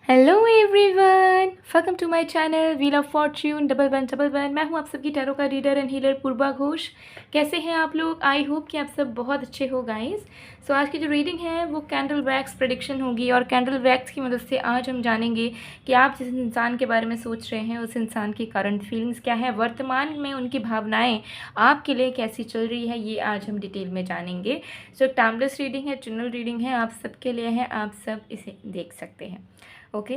Hello everyone, welcome to my channel wheel of fortune double one double one. मैं हूं आप सबकी tarot का reader and healer Purva Ghosh. कैसे हैं आप लोग? आई होप कि आप सब बहुत अच्छे हो गाइस। सो आज की जो रीडिंग है वो कैंडल वैक्स प्रेडिक्शन होगी और कैंडल वैक्स की मदद से आज हम जानेंगे कि आप जिस इंसान के बारे में सोच रहे हैं उस इंसान की करंट फीलिंग्स क्या है, वर्तमान में उनकी भावनाएँ आपके लिए कैसी चल रही है, ये आज हम डिटेल में जानेंगे। सो टाइमलेस रीडिंग है, जनरल रीडिंग है, आप सबके लिए है, आप सब इसे देख सकते हैं। ओके,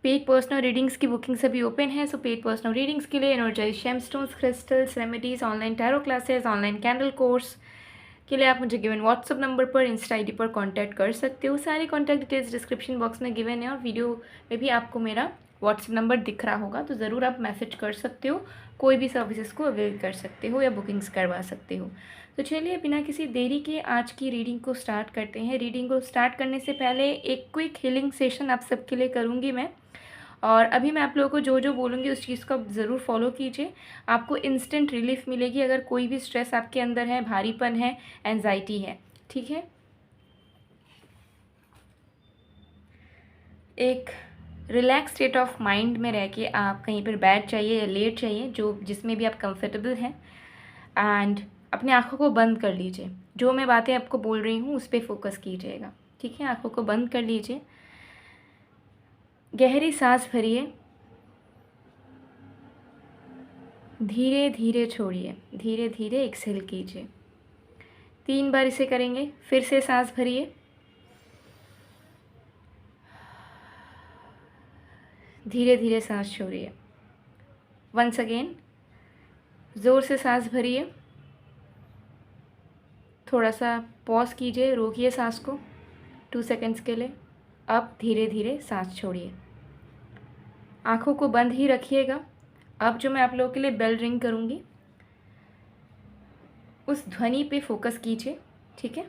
पेड पर्सनल रीडिंग्स की बुकिंग सभी ओपन है। सो पेड पर्सनल रीडिंग्स के लिए energise gemstones, crystals, remedies, online tarot classes, online candle course के लिए आप मुझे गिवन व्हाट्सअप नंबर पर, इंस्टा आईडी पर कांटेक्ट कर सकते हो। सारी कॉन्टैक्ट डिटेल्स डिस्क्रिप्शन बॉक्स में गिवन है और वीडियो में भी आपको मेरा व्हाट्सअप नंबर दिख रहा होगा, तो ज़रूर आप मैसेज कर सकते हो, कोई भी सर्विसेज को अवेल कर सकते हो या बुकिंग्स करवा सकते हो। तो चलिए बिना किसी देरी के आज की रीडिंग को स्टार्ट करते हैं। रीडिंग को स्टार्ट करने से पहले एक क्विक हीलिंग सेशन आप सबके लिए करूँगी मैं, और अभी मैं आप लोगों को जो जो बोलूँगी उस चीज़ को आप ज़रूर फॉलो कीजिए। आपको इंस्टेंट रिलीफ मिलेगी अगर कोई भी स्ट्रेस आपके अंदर है, भारीपन है, एंजाइटी है। ठीक है, एक रिलैक्स स्टेट ऑफ माइंड में रह के आप कहीं पर बैठ जाइए या लेट जाइए, जो जिसमें भी आप कंफर्टेबल हैं, एंड अपनी आँखों को बंद कर लीजिए। जो मैं बातें आपको बोल रही हूँ उस पर फोकस कीजिएगा। ठीक है, आँखों को बंद कर लीजिए, गहरी सांस भरिए, धीरे धीरे छोड़िए, धीरे धीरे एक्सहेल कीजिए। 3 बार इसे करेंगे। फिर से सांस भरिए, धीरे धीरे सांस छोड़िए। वंस अगेन, ज़ोर से सांस भरिए, थोड़ा सा पॉज कीजिए, रोकिए सांस को 2 सेकेंड्स के लिए। अब धीरे धीरे सांस छोड़िए, आँखों को बंद ही रखिएगा। अब जो मैं आप लोगों के लिए बेल रिंग करूँगी उस ध्वनि पे फोकस कीजिए। ठीक है,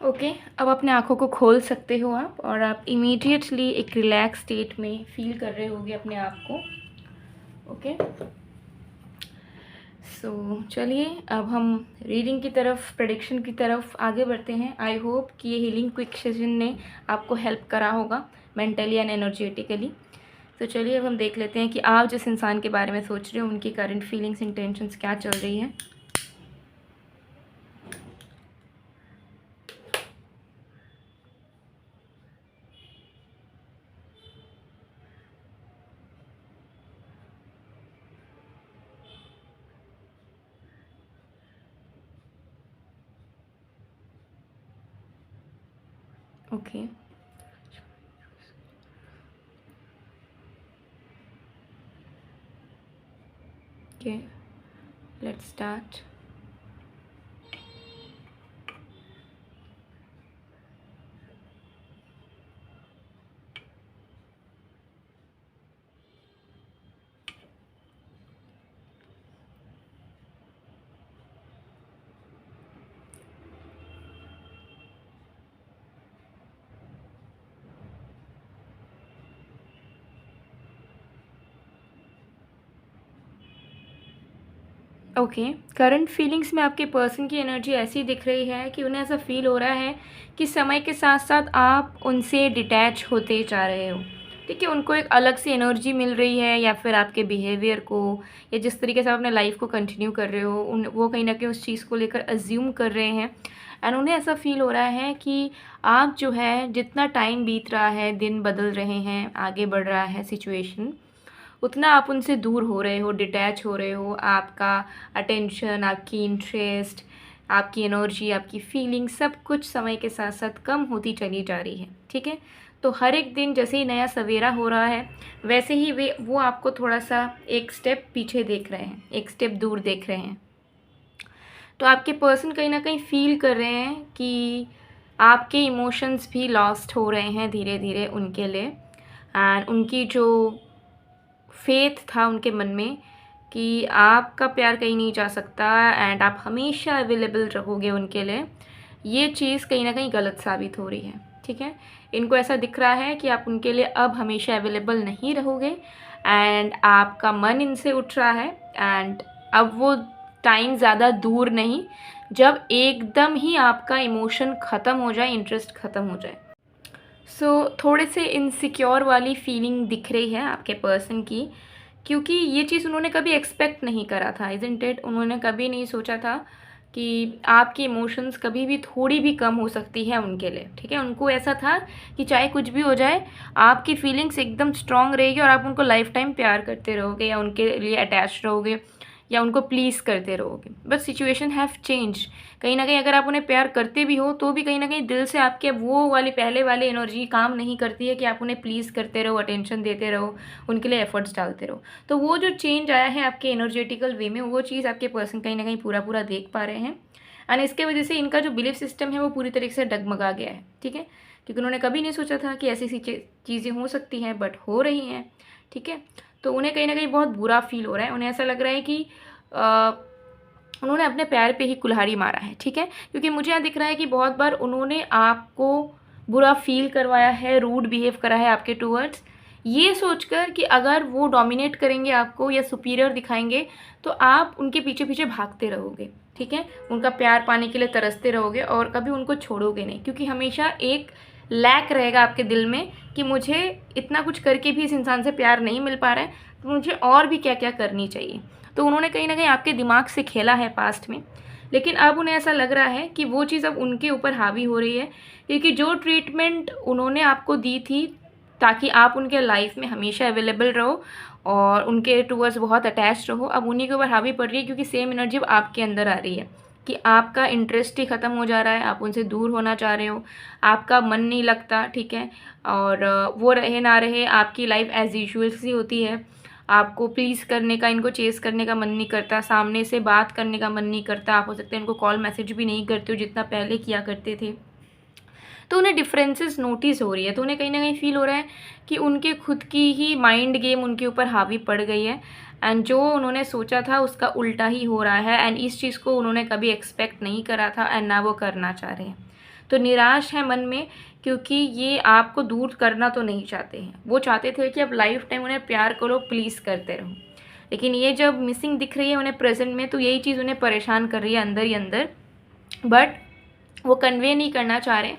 ओके। अब अपने आँखों को खोल सकते हो आप, और आप इमीडिएटली एक रिलैक्स स्टेट में फील कर रहे होगे अपने आप को। ओके, सो चलिए अब हम रीडिंग की तरफ, प्रेडिक्शन की तरफ आगे बढ़ते हैं। आई होप कि ये हीलिंग क्विक सेशन ने आपको हेल्प करा होगा मेंटली एंड एनर्जेटिकली। तो चलिए अब हम देख लेते हैं कि आप जिस इंसान के बारे में सोच रहे हो उनकी करंट फीलिंग्स, इंटेंशंस क्या चल रही हैं। Okay, okay, let's start. Okay, current feelings में आपके पर्सन की एनर्जी ऐसी दिख रही है कि उन्हें ऐसा फ़ील हो रहा है कि समय के साथ साथ आप उनसे डिटैच होते जा रहे हो। ठीक है, उनको एक अलग सी एनर्जी मिल रही है, या फिर आपके बिहेवियर को या जिस तरीके से आप अपने लाइफ को कंटिन्यू कर रहे हो वो कहीं ना कहीं उस चीज़ को लेकर अज्यूम कर रहे हैं। एंड उन्हें ऐसा फ़ील हो रहा है कि आप जो है, जितना टाइम बीत रहा है, दिन बदल रहे हैं, आगे बढ़ रहा है सिचुएशन, उतना आप उनसे दूर हो रहे हो, डिटैच हो रहे हो। आपका अटेंशन, आपकी इंटरेस्ट, आपकी एनर्जी, आपकी फीलिंग, सब कुछ समय के साथ साथ कम होती चली जा रही है। ठीक है, तो हर एक दिन जैसे ही नया सवेरा हो रहा है, वैसे ही वो आपको थोड़ा सा एक स्टेप पीछे देख रहे हैं, एक स्टेप दूर देख रहे हैं। तो आपके पर्सन कहीं ना कहीं फील कर रहे हैं कि आपके इमोशंस भी लॉस्ट हो रहे हैं धीरे धीरे उनके लिए। एंड उनकी जो फेथ था उनके मन में कि आपका प्यार कहीं नहीं जा सकता एंड आप हमेशा अवेलेबल रहोगे उनके लिए, ये चीज़ कहीं ना कहीं गलत साबित हो रही है। ठीक है, इनको ऐसा दिख रहा है कि आप उनके लिए अब हमेशा अवेलेबल नहीं रहोगे एंड आपका मन इनसे उठ रहा है। एंड अब वो टाइम ज़्यादा दूर नहीं जब एकदम ही आपका इमोशन ख़त्म हो जाए, इंटरेस्ट ख़त्म हो जाए। थोड़े से इनसिक्योर वाली फीलिंग दिख रही है आपके पर्सन की, क्योंकि ये चीज़ उन्होंने कभी एक्सपेक्ट नहीं करा था, इज़न्ट इट? उन्होंने कभी नहीं सोचा था कि आपकी इमोशंस कभी भी थोड़ी भी कम हो सकती है उनके लिए। ठीक है, उनको ऐसा था कि चाहे कुछ भी हो जाए, आपकी फीलिंग्स एकदम स्ट्रॉन्ग रहेगी और आप उनको लाइफ टाइम प्यार करते रहोगे या उनके लिए अटैच रहोगे या उनको प्लीज़ करते रहोगे। But situation have change. कहीं ना कहीं अगर आप उन्हें प्यार करते भी हो तो भी कहीं ना कहीं दिल से आपके अब वो वाली पहले वाली एनर्जी काम नहीं करती है कि आप उन्हें प्लीज़ करते रहो, अटेंशन देते रहो, उनके लिए एफर्ट्स डालते रहो। तो वो जो चेंज आया है आपके एनर्जेटिकल वे में, वो चीज़ आपके पर्सन कहीं ना कहीं पूरा पूरा देख पा रहे हैं। एंड इसके वजह से इनका जो बिलीफ सिस्टम है वो पूरी तरीके से डगमगा गया है। ठीक है, क्योंकि उन्होंने कभी नहीं सोचा था कि ऐसी सी चीज़ें हो सकती हैं, बट हो रही हैं। ठीक है, तो उन्हें कहीं ना कहीं बहुत बुरा फील हो रहा है। उन्हें ऐसा लग रहा है कि उन्होंने अपने पैर पे ही कुल्हाड़ी मारा है। ठीक है, क्योंकि मुझे यहाँ दिख रहा है कि बहुत बार उन्होंने आपको बुरा फील करवाया है, रूड बिहेव करा है आपके टूवर्ड्स, ये सोचकर कि अगर वो डोमिनेट करेंगे आपको या सुपीरियर दिखाएंगे तो आप उनके पीछे पीछे भागते रहोगे। ठीक है, उनका प्यार पाने के लिए तरसते रहोगे और कभी उनको छोड़ोगे नहीं, क्योंकि हमेशा एक लैक रहेगा आपके दिल में कि मुझे इतना कुछ करके भी इस इंसान से प्यार नहीं मिल पा रहा है, तो मुझे और भी क्या क्या करनी चाहिए। तो उन्होंने कहीं ना कहीं आपके दिमाग से खेला है पास्ट में, लेकिन अब उन्हें ऐसा लग रहा है कि वो चीज़ अब उनके ऊपर हावी हो रही है, क्योंकि जो ट्रीटमेंट उन्होंने आपको दी थी ताकि आप उनके लाइफ में हमेशा अवेलेबल रहो और उनके टूवर्ड्स बहुत अटैच रहो, अब उन्हीं के ऊपर हावी पड़ रही है, क्योंकि सेम एनर्जी अब आपके अंदर आ रही है कि आपका इंटरेस्ट ही ख़त्म हो जा रहा है, आप उनसे दूर होना चाह रहे हो, आपका मन नहीं लगता। ठीक है, और वो रहे ना रहे, आपकी लाइफ एज यूजुअल सी होती है, आपको प्लीज़ करने का, इनको चेस करने का मन नहीं करता, सामने से बात करने का मन नहीं करता, आप हो सकते हैं इनको कॉल मैसेज भी नहीं करते हो जितना पहले किया करते थे। तो उन्हें डिफरेंसेस नोटिस हो रही है, तो उन्हें कहीं ना कहीं फील हो रहा है कि उनके खुद की ही माइंड गेम उनके ऊपर हावी पड़ गई है एंड जो उन्होंने सोचा था उसका उल्टा ही हो रहा है। एंड इस चीज़ को उन्होंने कभी एक्सपेक्ट नहीं करा था एंड ना वो करना चाह रहे हैं। तो निराश है मन में, क्योंकि ये आपको दूर करना तो नहीं चाहते हैं, वो चाहते थे कि अब लाइफ टाइम उन्हें प्यार करो, प्लीज़ करते रहो। लेकिन ये जब मिसिंग दिख रही है उन्हें प्रेजेंट में, तो यही चीज़ उन्हें परेशान कर रही है अंदर ही अंदर, बट वो कन्वे नहीं करना चाह रहे,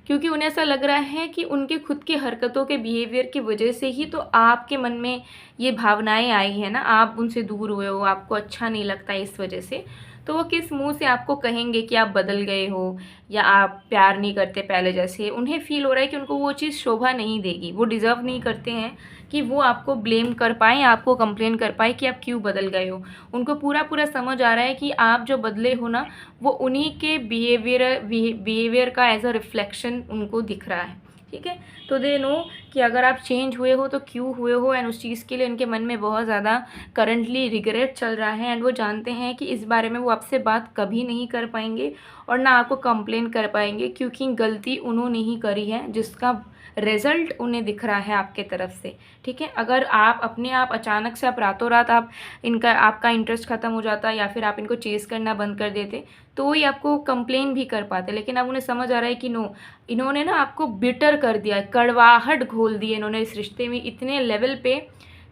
क्योंकि उन्हें ऐसा लग रहा है कि उनके खुद की हरकतों के बिहेवियर की वजह से ही तो आपके मन में ये भावनाएं आई है ना, आप उनसे दूर हुए हो, आपको अच्छा नहीं लगता इस वजह से। तो वो किस मुंह से आपको कहेंगे कि आप बदल गए हो या आप प्यार नहीं करते पहले जैसे। उन्हें फील हो रहा है कि उनको वो चीज़ शोभा नहीं देगी, वो डिज़र्व नहीं करते हैं कि वो आपको ब्लेम कर पाएँ, आपको कंप्लेन कर पाए कि आप क्यों बदल गए हो। उनको पूरा पूरा समझ आ रहा है कि आप जो बदले हो ना, वो उन्हीं के बिहेवियर का एज अ रिफ्लेक्शन उनको दिख रहा है। ठीक है, तो दे नो कि अगर आप चेंज हुए हो तो क्यों हुए हो, एंड उस चीज़ के लिए उनके मन में बहुत ज़्यादा करंटली रिग्रेट चल रहा है। एंड वो जानते हैं कि इस बारे में वो आपसे बात कभी नहीं कर पाएंगे और ना आपको कंप्लेन कर पाएंगे, क्योंकि गलती उन्होंने ही करी है जिसका रिजल्ट उन्हें दिख रहा है आपके तरफ से। ठीक है, अगर आप अपने आप अचानक से आप रातों रात आपका इंटरेस्ट ख़त्म हो जाता या फिर आप इनको चेस करना बंद कर देते तो ही आपको कंप्लेन भी कर पाते, लेकिन अब उन्हें समझ आ रहा है कि नो, इन्होंने ना आपको बिटर कर दिया, कड़वाहट घोल दी है इन्होंने इस रिश्ते में इतने लेवल पे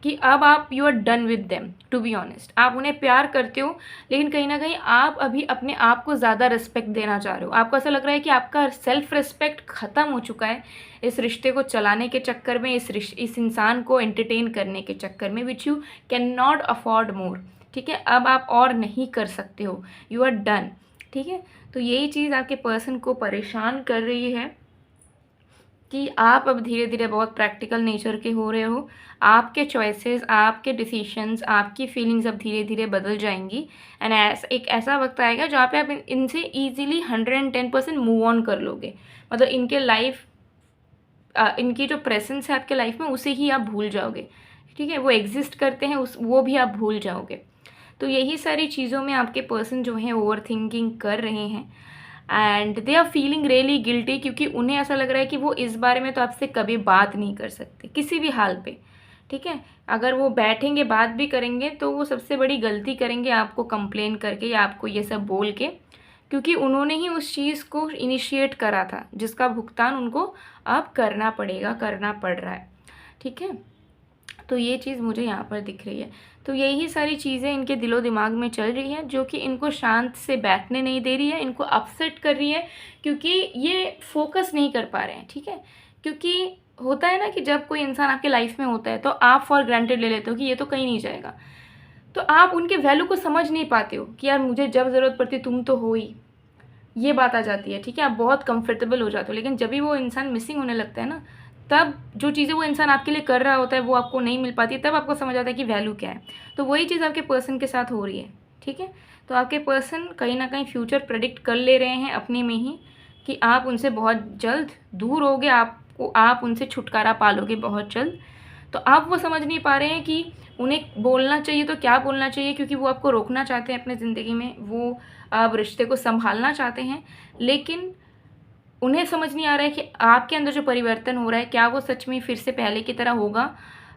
कि अब आप you are done with them. To be honest, आप उन्हें प्यार करते हो, लेकिन कहीं ना कहीं आप अभी अपने आप को ज़्यादा रिस्पेक्ट देना चाह रहे हो। आपको ऐसा लग रहा है कि आपका सेल्फ रिस्पेक्ट ख़त्म हो चुका है इस रिश्ते को चलाने के चक्कर में, इस इंसान को एंटरटेन करने के चक्कर में, which you can not afford मोर। ठीक है, अब आप और नहीं कर सकते हो, यू आर डन। ठीक है, तो यही चीज़ आपके पर्सन को परेशान कर रही है कि आप अब धीरे धीरे बहुत प्रैक्टिकल नेचर के हो रहे हो। आपके चॉइसेस, आपके डिसीशंस, आपकी फीलिंग्स अब धीरे धीरे बदल जाएंगी। एंड एक ऐसा वक्त आएगा जहाँ पे आप इनसे ईजिली 110% मूव ऑन कर लोगे। मतलब इनके लाइफ, इनकी जो प्रेजेंस है आपके लाइफ में, उसे ही आप भूल जाओगे। ठीक है, वो एग्जिस्ट करते हैं, वो भी आप भूल जाओगे। तो यही सारी चीज़ों में आपके पर्सन जो हैं ओवर थिंकिंग कर रहे हैं and they are feeling really guilty, क्योंकि उन्हें ऐसा लग रहा है कि वो इस बारे में तो आपसे कभी बात नहीं कर सकते किसी भी हाल पे। ठीक है, अगर वो बैठेंगे बात भी करेंगे तो वो सबसे बड़ी गलती करेंगे आपको कंप्लेन करके या आपको ये सब बोल के, क्योंकि उन्होंने ही उस चीज़ को इनिशिएट करा था जिसका भुगतान उनको अब करना पड़ेगा, करना पड़ रहा है। ठीक है, तो ये चीज़ मुझे यहाँ पर दिख रही है। तो यही सारी चीज़ें इनके दिलो दिमाग में चल रही हैं जो कि इनको शांत से बैठने नहीं दे रही है, इनको अपसेट कर रही है, क्योंकि ये फोकस नहीं कर पा रहे हैं। ठीक है, क्योंकि होता है ना कि जब कोई इंसान आपके लाइफ में होता है तो आप फॉर ग्रांटेड ले लेते हो कि ये तो कहीं नहीं जाएगा, तो आप उनके वैल्यू को समझ नहीं पाते हो कि यार मुझे जब ज़रूरत पड़ती तुम तो हो ही, ये बात आ जाती है। ठीक है, आप बहुत कंफर्टेबल हो जाते हो, लेकिन जब भी वो इंसान मिसिंग होने लगता है ना, तब जो चीज़ें वो इंसान आपके लिए कर रहा होता है वो आपको नहीं मिल पाती, तब आपको समझ आता है कि वैल्यू क्या है। तो वही चीज़ आपके पर्सन के साथ हो रही है। ठीक है, तो आपके पर्सन कहीं ना कहीं फ्यूचर प्रेडिक्ट कर ले रहे हैं अपने में ही कि आप उनसे बहुत जल्द दूर होगे, आप उनसे छुटकारा पालोगे बहुत जल्द। तो आप वो समझ नहीं पा रहे हैं कि उन्हें बोलना चाहिए तो क्या बोलना चाहिए, क्योंकि वो आपको रोकना चाहते हैं अपने ज़िंदगी में, वो आप रिश्ते को संभालना चाहते हैं, लेकिन उन्हें समझ नहीं आ रहा है कि आपके अंदर जो परिवर्तन हो रहा है क्या वो सच में फिर से पहले की तरह होगा,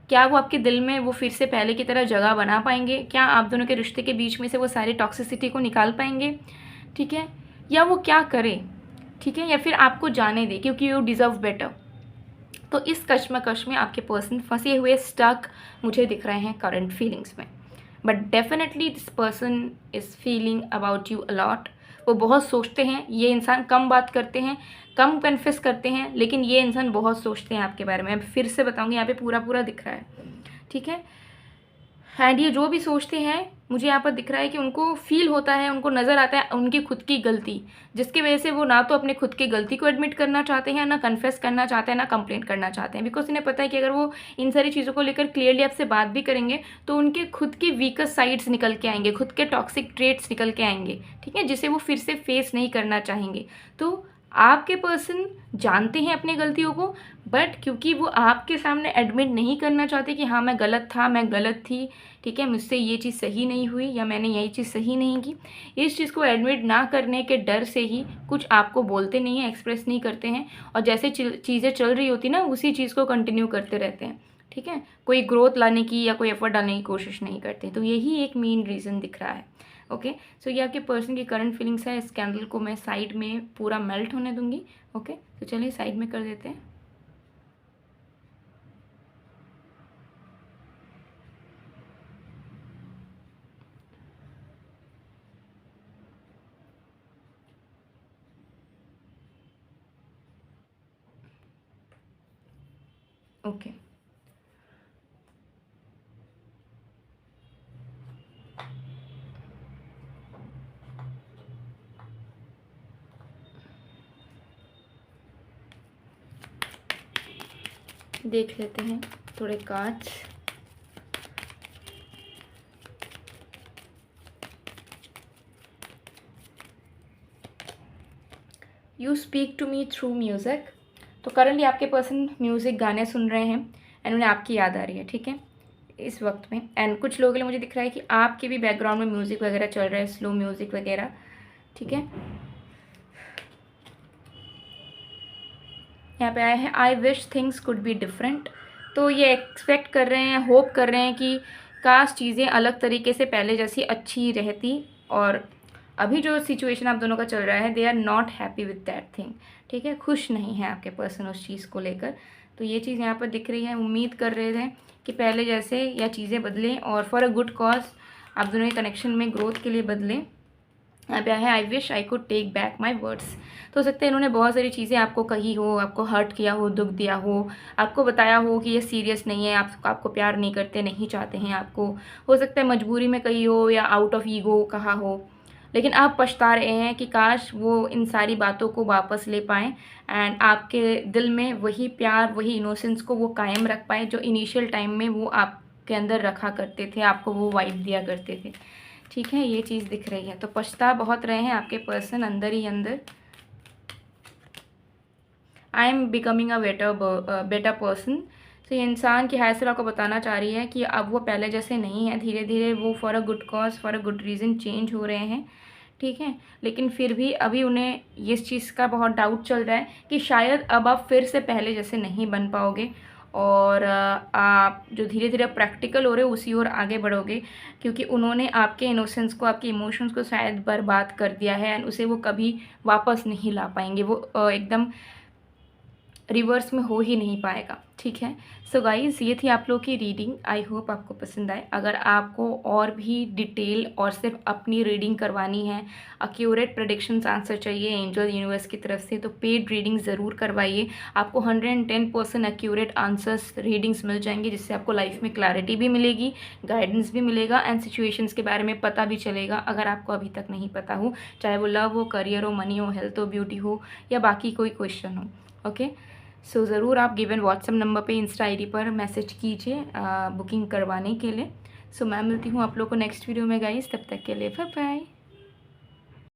क्या वो आपके दिल में वो फिर से पहले की तरह जगह बना पाएंगे, क्या आप दोनों के रिश्ते के बीच में से वो सारी टॉक्सिसिटी को निकाल पाएंगे। ठीक है, या वो क्या करे। ठीक है, या फिर आपको जाने दे क्योंकि यू डिज़र्व बेटर। तो इस कश्मकश में आपके पर्सन फंसे हुए, स्टक मुझे दिख रहे हैं करंट फीलिंग्स में। But definitely this person is feeling about you a lot. वो बहुत सोचते हैं, ये इंसान कम बात करते हैं, कम कन्फेस करते हैं, लेकिन ये इंसान बहुत सोचते हैं आपके बारे में। मैं फिर से बताऊंगी, यहाँ पे पूरा पूरा दिख रहा है। ठीक है, एंड ये जो भी सोचते हैं, मुझे यहाँ पर दिख रहा है कि उनको फील होता है, उनको नज़र आता है उनकी खुद की गलती, जिसकी वजह से वो ना तो अपने खुद की गलती को एडमिट करना चाहते हैं, ना कन्फेस करना चाहते हैं, ना कंप्लेंट करना चाहते हैं। बिकॉज इन्हें पता है कि अगर वो इन सारी चीज़ों को लेकर क्लियरली आपसे बात भी करेंगे तो उनके खुद की वीकेस्ट साइड्स निकल के आएंगे, खुद के टॉक्सिक ट्रेट्स निकल के आएंगे। ठीक है, जिसे वो फिर से फेस नहीं करना चाहेंगे। तो आपके पर्सन जानते हैं अपनी गलतियों को, बट क्योंकि वो आपके सामने एडमिट नहीं करना चाहते कि हाँ मैं गलत था, मैं गलत थी, ठीक है, मुझसे ये चीज़ सही नहीं हुई या मैंने यही चीज़ सही नहीं की, इस चीज़ को एडमिट ना करने के डर से ही कुछ आपको बोलते नहीं हैं, एक्सप्रेस नहीं करते हैं, और जैसे चीज़ें चल रही होती ना उसी चीज़ को कंटिन्यू करते रहते हैं। ठीक है, कोई ग्रोथ लाने की या कोई एफर्ट डालने की कोशिश नहीं करते। तो यही एक मेन रीज़न दिख रहा है। ओके, सो ये आपके पर्सन की करंट फीलिंग्स है। इस कैंडल को मैं साइड में पूरा मेल्ट होने दूंगी। ओके, तो चलिए साइड में कर देते हैं। ओके, देख लेते हैं थोड़े cards. You speak to me through music. तो करंटली आपके पर्सन म्यूज़िक गाने सुन रहे हैं एंड उन्हें आपकी याद आ रही है। ठीक है, इस वक्त में। एंड कुछ लोगों के लिए मुझे दिख रहा है कि आपके भी बैकग्राउंड में म्यूज़िक वगैरह चल रहा है, स्लो म्यूज़िक वगैरह। ठीक है, यहाँ पे आया है I wish things could be different. तो ये एक्सपेक्ट कर रहे हैं, होप कर रहे हैं कि काश चीज़ें अलग तरीके से पहले जैसी अच्छी रहती, और अभी जो सिचुएशन आप दोनों का चल रहा है they are not happy with that thing. ठीक है, खुश नहीं है आपके पर्सन उस चीज़ को लेकर। तो ये चीज़ यहाँ पर दिख रही है। उम्मीद कर रहे थे कि पहले जैसे या चीज़ें बदलें और फॉर अ गुड कॉज आप दोनों के कनेक्शन में ग्रोथ के लिए बदलें। अब है I wish I could take back my words. तो हो सकता है इन्होंने बहुत सारी चीज़ें आपको कही हो, आपको हर्ट किया हो, दुख दिया हो, आपको बताया हो कि ये सीरियस नहीं है, आपको प्यार नहीं करते, नहीं चाहते हैं आपको। हो सकता है मजबूरी में कही हो या आउट ऑफ ईगो कहा हो, लेकिन आप पछता रहे हैं कि काश वो इन सारी बातों को वापस ले पाएँ एंड आपके दिल में वही प्यार, वही इनोसेंस को वो कायम रख पाएँ जो इनिशियल टाइम में वो आपके अंदर रखा करते थे, आपको वो वाइब दिया करते थे। ठीक है, ये चीज़ दिख रही है। तो पछता बहुत रहे हैं आपके पर्सन अंदर ही अंदर। I am becoming a better person. तो ये इंसान की हैसियत आपको बताना चाह रही है कि अब वो पहले जैसे नहीं है, धीरे धीरे वो for a good cause, for a good reason change हो रहे हैं। ठीक है, लेकिन फिर भी अभी उन्हें इस चीज़ का बहुत डाउट चल रहा है कि शायद अब आप फिर से पहले जैसे नहीं बन पाओगे और आप जो धीरे धीरे प्रैक्टिकल हो रहे हो उसी ओर आगे बढ़ोगे, क्योंकि उन्होंने आपके इनोसेंस को, आपके इमोशंस को शायद बर्बाद कर दिया है एंड उसे वो कभी वापस नहीं ला पाएंगे। वो एकदम रिवर्स में हो ही नहीं पाएगा। ठीक है, सो गाइज़ ये थी आप लोग की रीडिंग। आई होप आपको पसंद आए। अगर आपको और भी डिटेल और सिर्फ अपनी रीडिंग करवानी है, एक्यूरेट प्रेडिक्शंस आंसर चाहिए एंजल यूनिवर्स की तरफ से, तो पेड रीडिंग ज़रूर करवाइए। आपको 110% एक्यूरेट आंसर्स रीडिंग्स मिल जाएंगे, जिससे आपको लाइफ में क्लैरिटी भी मिलेगी, गाइडेंस भी मिलेगा एंड सिचुएशंस के बारे में पता भी चलेगा अगर आपको अभी तक नहीं पता हो, चाहे वो लव हो, करियर हो, मनी हो, हेल्थ हो, ब्यूटी हो या बाकी कोई क्वेश्चन हो। ओके, सो ज़रूर आप गिवन व्हाट्सएप नंबर पे, इंस्टा आईडी पर मैसेज कीजिए बुकिंग करवाने के लिए। सो मैं मिलती हूँ आप लोग को नेक्स्ट वीडियो में गाइस, तब तक के लिए बाय बाय।